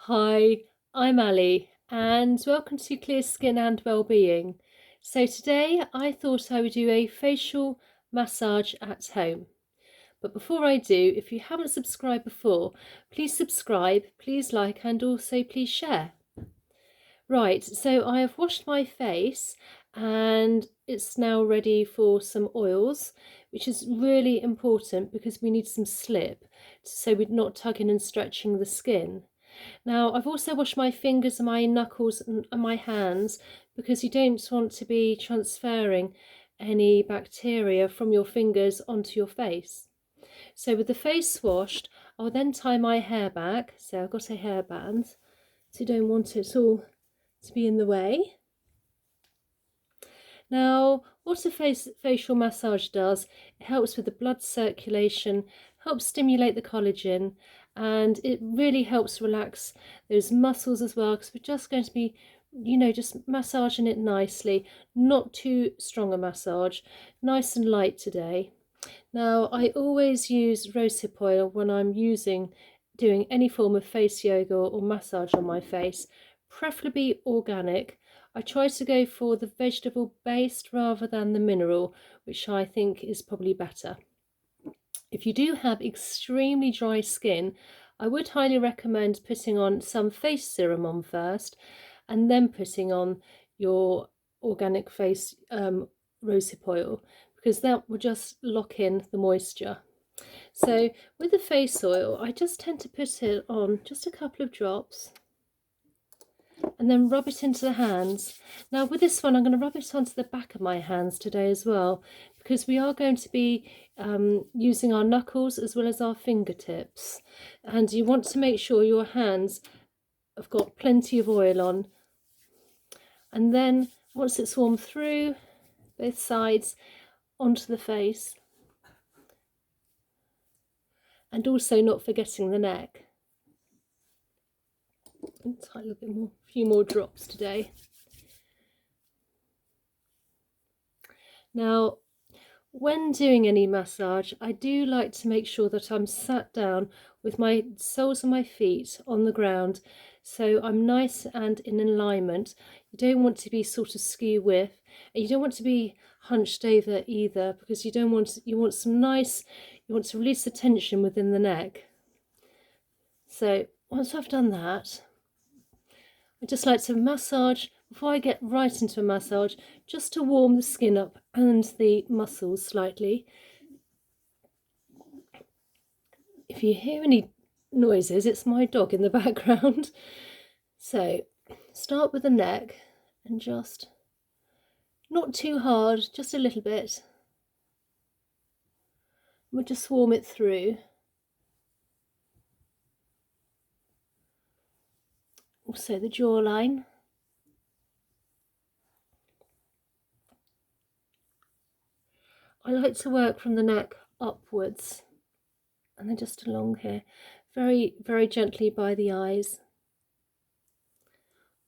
Hi, I'm Ali, and welcome to Clear Skin and Wellbeing. So today I thought I would do a facial massage at home. But before I do, if you haven't subscribed before, please subscribe, please like, and also please share. Right, so I have washed my face and it's now ready for some oils, which is really important because we need some slip so we're not tugging and stretching the skin. Now, I've also washed my fingers and my knuckles and my hands because you don't want to be transferring any bacteria from your fingers onto your face. So with the face washed, I'll then tie my hair back. So I've got a hairband, so you don't want it all to be in the way. Now, what a facial massage does, it helps with the blood circulation, helps stimulate the collagen, and it really helps relax those muscles as well, because we're just going to be, just massaging it nicely, not too strong a massage, nice and light today. Now, I always use rosehip oil when I'm doing any form of face yoga or massage on my face, preferably organic. I try to go for the vegetable based rather than the mineral, which I think is probably better. If you do have extremely dry skin, I would highly recommend putting on some face serum on first and then putting on your organic face rosehip oil, because that will just lock in the moisture. So with the face oil, I just tend to put it on just a couple of drops and then rub it into the hands. Now with this one, I'm going to rub it onto the back of my hands today as well, because we are going to be using our knuckles as well as our fingertips, and you want to make sure your hands have got plenty of oil on. And then once it's warmed through both sides onto the face, and also not forgetting the neck. And a little bit more, a few more drops today. Now, when doing any massage, I do like to make sure that I'm sat down with my soles of my feet on the ground, so I'm nice and in alignment. You don't want to be sort of skew with, and you don't want to be hunched over either, because you want to release the tension within the neck. So once I've done that, I just like to massage before I get right into a massage, just to warm the skin up and the muscles slightly. If you hear any noises, it's my dog in the background. So start with the neck and just not too hard, just a little bit. We'll just warm it through. Also the jawline. I like to work from the neck upwards and then just along here, very, very gently by the eyes,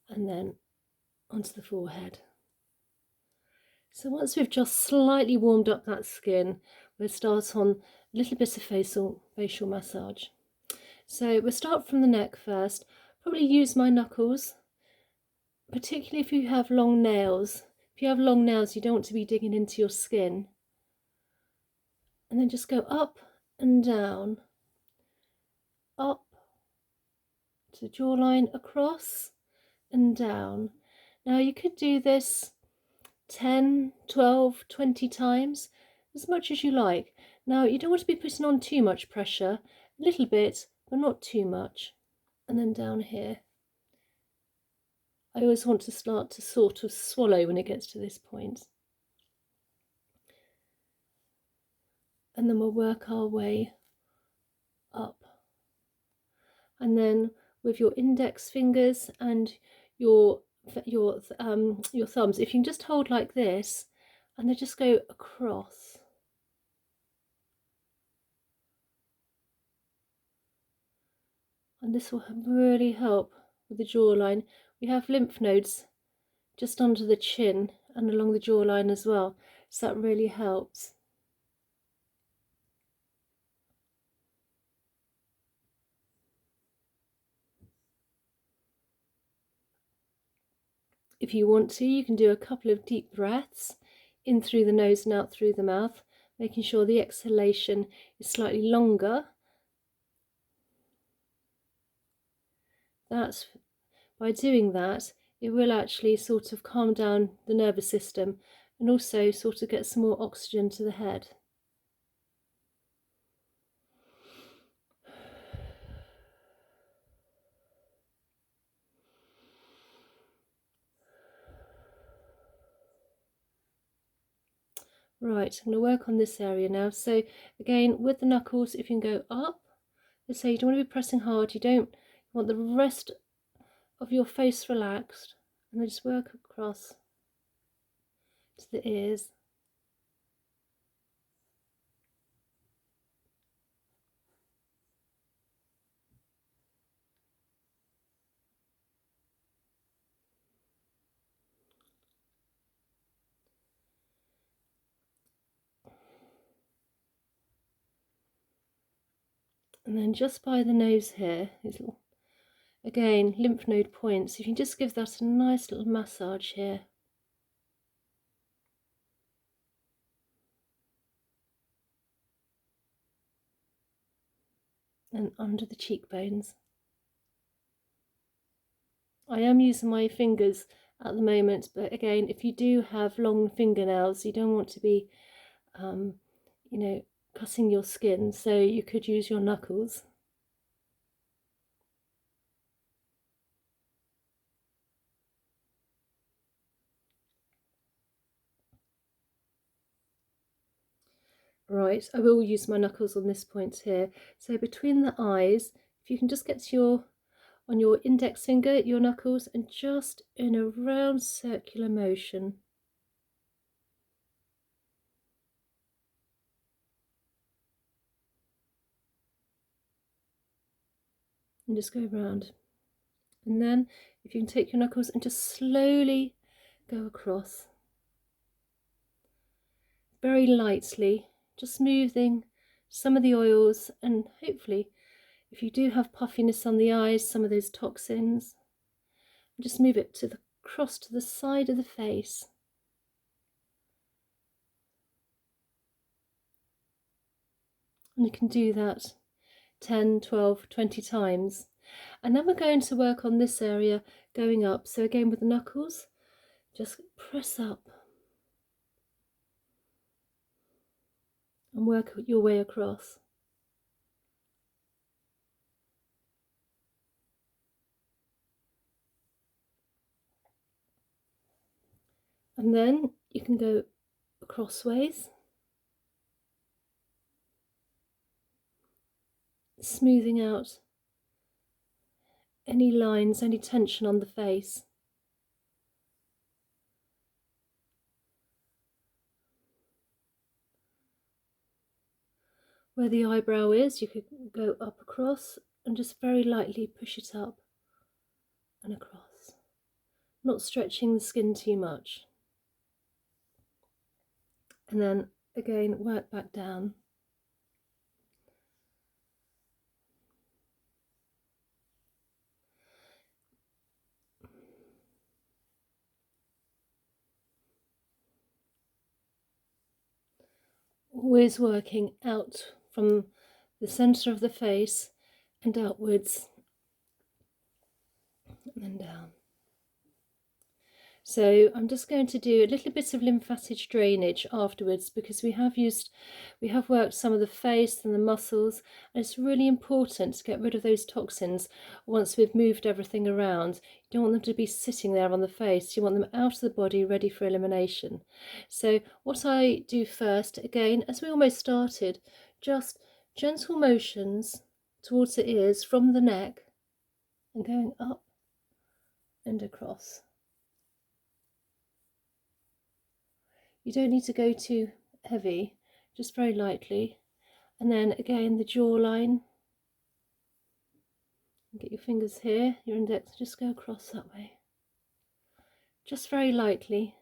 and then onto the forehead. So once we've just slightly warmed up that skin, we'll start on a little bit of facial massage. So we'll start from the neck first. Probably use my knuckles, particularly if you have long nails. If you have long nails, you don't want to be digging into your skin. And then just go up and down, up to the jawline, across and down. Now you could do this 10, 12, 20 times, as much as you like. Now you don't want to be putting on too much pressure, a little bit, but not too much. And then down here. I always want to start to sort of swallow when it gets to this point. And then we'll work our way up. And then with your index fingers and your thumbs, if you can just hold like this and then just go across. And this will really help with the jawline. We have lymph nodes just under the chin and along the jawline as well, so that really helps. If you want to, you can do a couple of deep breaths in through the nose and out through the mouth, making sure the exhalation is slightly longer. That's by doing that, it will actually sort of calm down the nervous system and also sort of get some more oxygen to the head. Right, I'm going to work on this area now. So again, with the knuckles, if you can go up, let's say you don't want to be pressing hard, you want the rest of your face relaxed, and then just work across to the ears. And then just by the nose here, these little, again, lymph node points, you can just give that a nice little massage here. And under the cheekbones. I am using my fingers at the moment, but again, if you do have long fingernails, you don't want to be, cutting your skin, so you could use your knuckles. Right, I will use my knuckles on this point here. So between the eyes, if you can just get to on your index finger, your knuckles, and just in a round circular motion. And just go around. And then if you can take your knuckles and just slowly go across. Very lightly, just smoothing some of the oils, and hopefully if you do have puffiness on the eyes, some of those toxins, just move it to the cross to the side of the face. And you can do that 10, 12, 20 times. And then we're going to work on this area going up. So again with the knuckles, just press up and work your way across. And then you can go crossways, smoothing out any lines, any tension on the face. Where the eyebrow is, you could go up across and just very lightly push it up and across, not stretching the skin too much. And then again work back down. Always working out from the center of the face and outwards and then down. So I'm just going to do a little bit of lymphatic drainage afterwards, because we have worked some of the face and the muscles, and it's really important to get rid of those toxins once we've moved everything around. You don't want them to be sitting there on the face, you want them out of the body ready for elimination. So what I do first, again, as we almost started, just gentle motions towards the ears from the neck and going up and across. You don't need to go too heavy, just very lightly. And then again the jawline. Get your fingers here, your index, just go across that way. Just very lightly.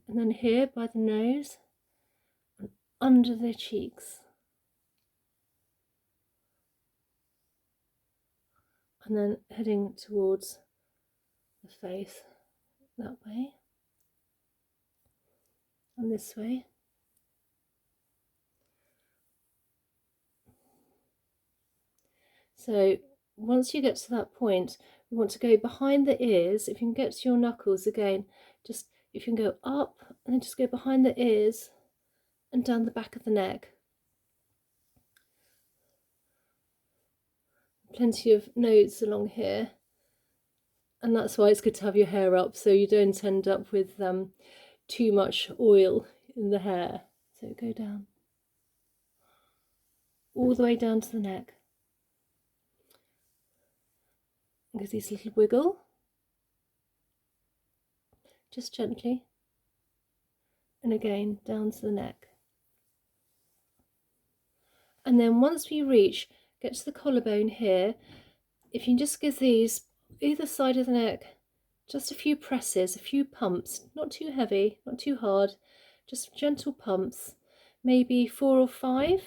And then here by the nose and under the cheeks. And then heading towards the face that way and this way. So once you get to that point, we want to go behind the ears. If you can get to your knuckles again, just if you can go up and then just go behind the ears and down the back of the neck. Plenty of nodes along here, and that's why it's good to have your hair up, so you don't end up with too much oil in the hair. So go down all the way down to the neck. Give these a little wiggle, just gently, and again down to the neck. And then once we reach, get to the collarbone here, if you can just give these either side of the neck just a few presses, a few pumps, not too heavy, not too hard, just gentle pumps, maybe 4 or 5.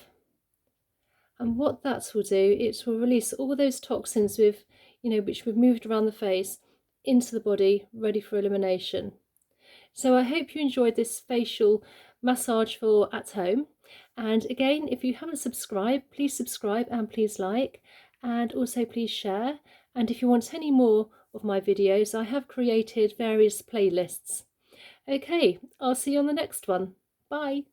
And what that will do, it will release all those toxins which we've moved around the face into the body, ready for elimination. So I hope you enjoyed this facial massage for at home. And again, if you haven't subscribed, please subscribe and please like, and also please share. And if you want any more of my videos, I have created various playlists. Okay, I'll see you on the next one. Bye.